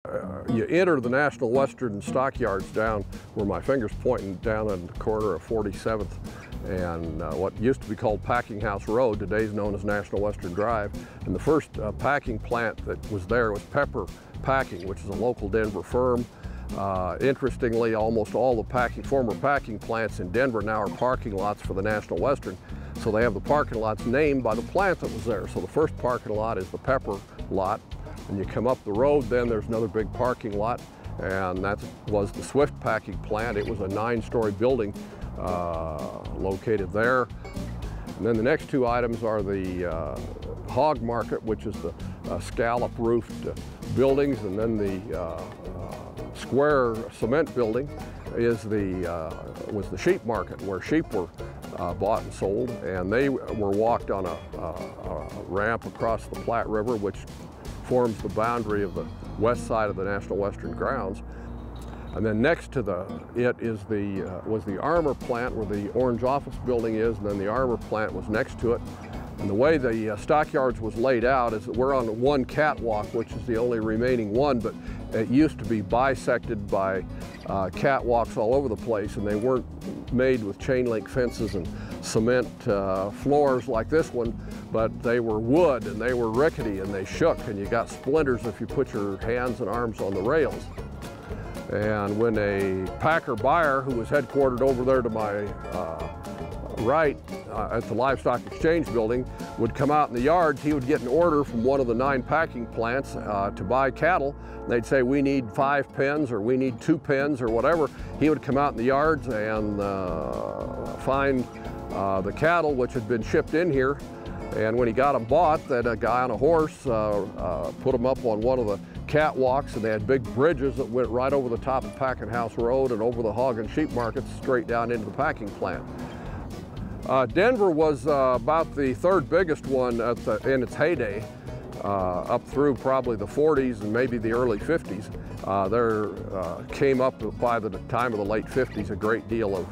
You enter the National Western Stockyards down where my finger's pointing down in the corner of 47th and what used to be called Packing House Road, today is known as National Western Drive. And the first packing plant that was there was Pepper Packing, which is a local Denver firm. Interestingly, almost all the former packing plants in Denver now are parking lots for the National Western. So they have the parking lots named by the plant that was there. So the first parking lot is the Pepper lot. And you come up the road, then there's another big parking lot, and that was the Swift packing plant. It was a 9-story building located there. And then the next two items are the hog market, which is the scallop-roofed buildings, and then the square cement building is was the sheep market, where sheep were bought and sold, and they were walked on a ramp across the Platte River, which forms the boundary of the west side of the National Western grounds. And then next to was the armor plant, where the orange office building is, and then the armor plant was next to it. And the way the Stockyards was laid out is that we're on one catwalk, which is the only remaining one, but it used to be bisected by catwalks all over the place, and they weren't made with chain link fences and cement floors like this one, but they were wood and they were rickety and they shook, and you got splinters if you put your hands and arms on the rails. And when a packer buyer who was headquartered over there to my right at the Livestock Exchange building would come out in the yards, he would get an order from one of the 9 packing plants to buy cattle. They'd say, we need 5 pens or we need 2 pens or whatever. He would come out in the yards and find the cattle which had been shipped in here. And when he got them bought, that a guy on a horse put them up on one of the catwalks, and they had big bridges that went right over the top of Packing House Road and over the hog and sheep markets straight down into the packing plant. Denver was about the 3rd biggest one in its heyday, up through probably the 40s and maybe the early 50s. There came up by the time of the late 50s a great deal of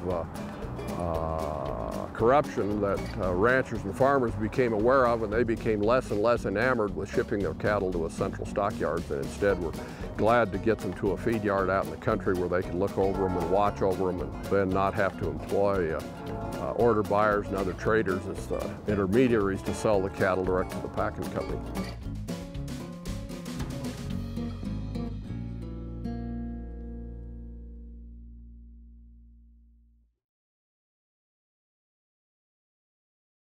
corruption that ranchers and farmers became aware of, and they became less and less enamored with shipping their cattle to a central stockyards, and instead were glad to get them to a feed yard out in the country where they could look over them and watch over them, and then not have to employ order buyers and other traders as intermediaries to sell the cattle direct to the packing company.